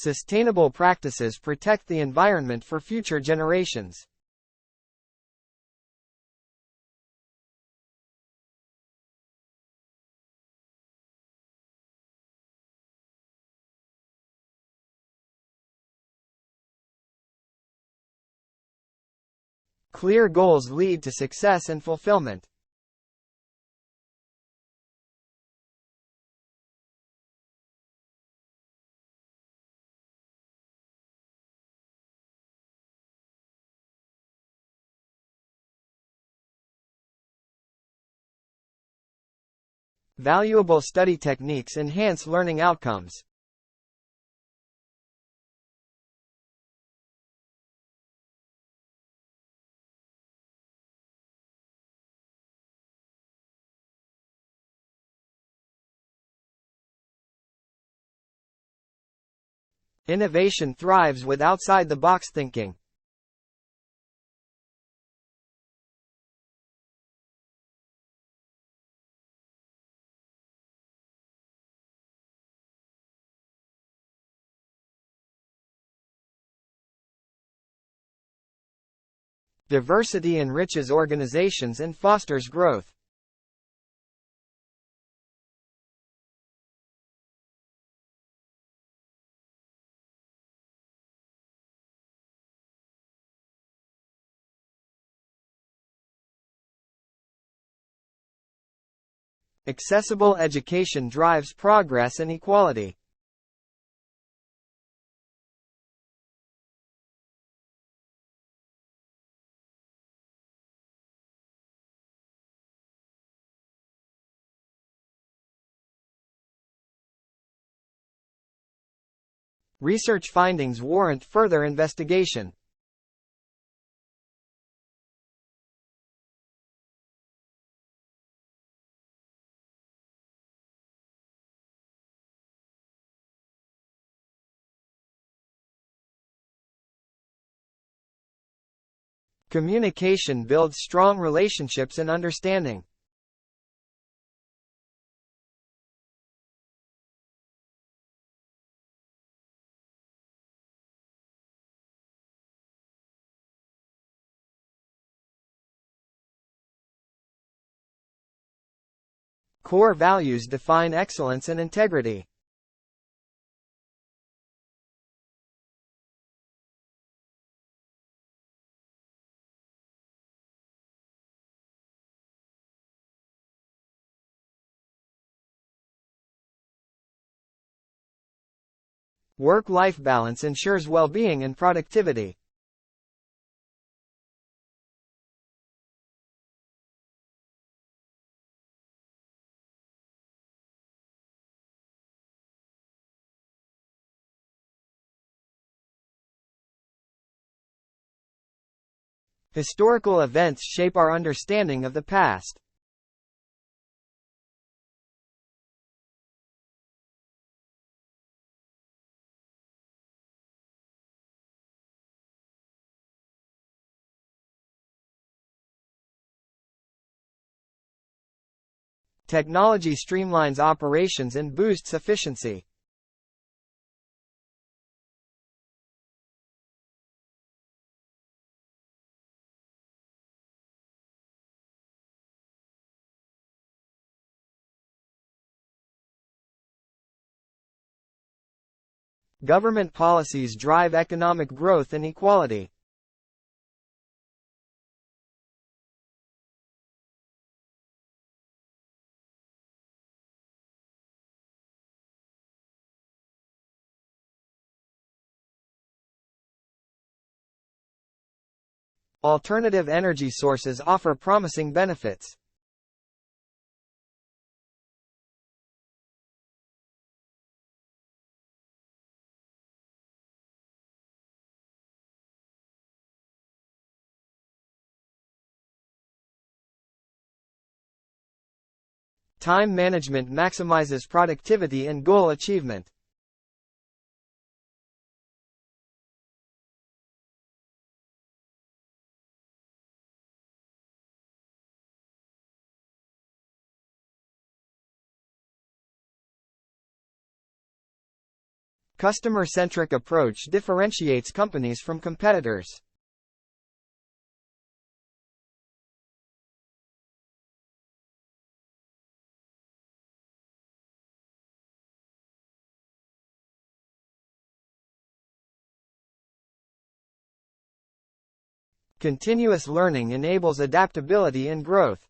Sustainable practices protect the environment for future generations. Clear goals lead to success and fulfillment. Valuable study techniques enhance learning outcomes. Innovation thrives with outside-the-box thinking. Diversity enriches organizations and fosters growth. Accessible education drives progress and equality. Research findings warrant further investigation. Communication builds strong relationships and understanding. Core values define excellence and integrity. Work-life balance ensures well-being and productivity. Historical events shape our understanding of the past. Technology streamlines operations and boosts efficiency. Government policies drive economic growth and equality. Alternative energy sources offer promising benefits. Time management maximizes productivity and goal achievement. Customer-centric approach differentiates companies from competitors. Continuous learning enables adaptability and growth.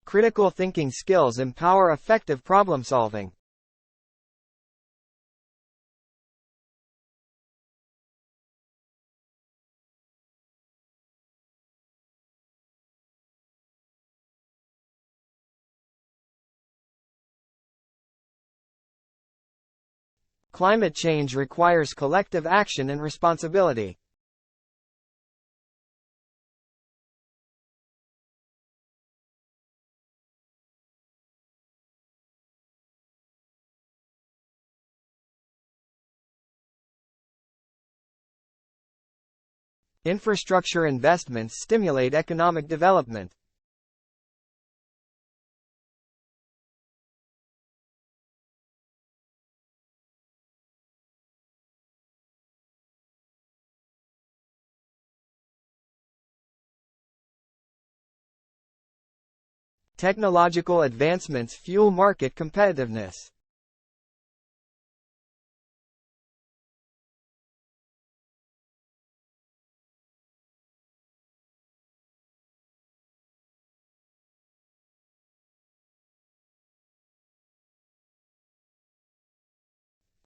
Critical thinking skills empower effective problem-solving. Climate change requires collective action and responsibility. Infrastructure investments stimulate economic development. Technological advancements fuel market competitiveness.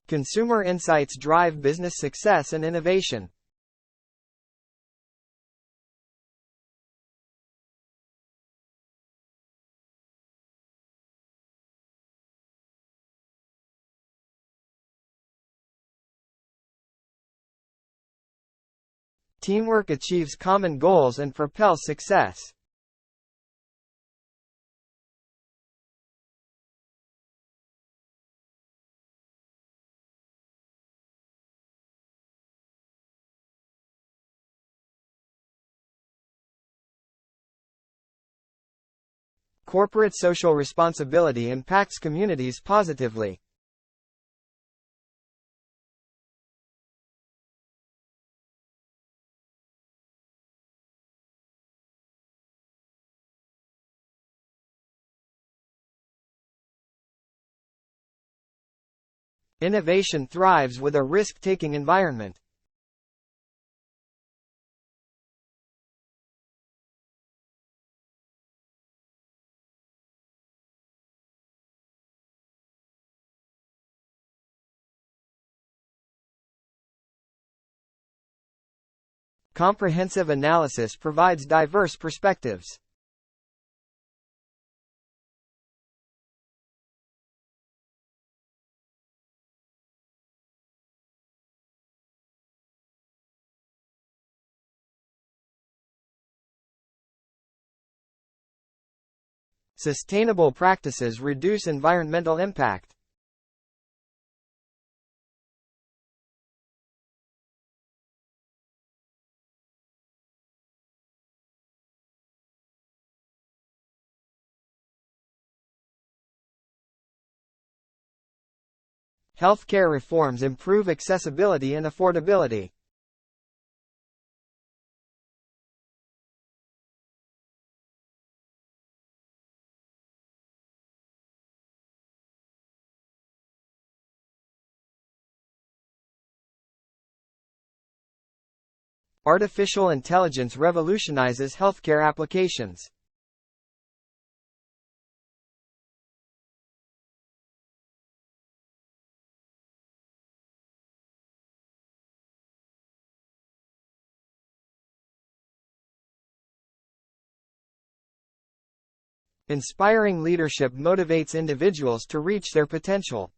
Consumer insights drive business success and innovation. Teamwork achieves common goals and propels success. Corporate social responsibility impacts communities positively. Innovation thrives with a risk-taking environment. Comprehensive analysis provides diverse perspectives. Sustainable practices reduce environmental impact. Healthcare reforms improve accessibility and affordability. Artificial intelligence revolutionizes healthcare applications. Inspiring leadership motivates individuals to reach their potential.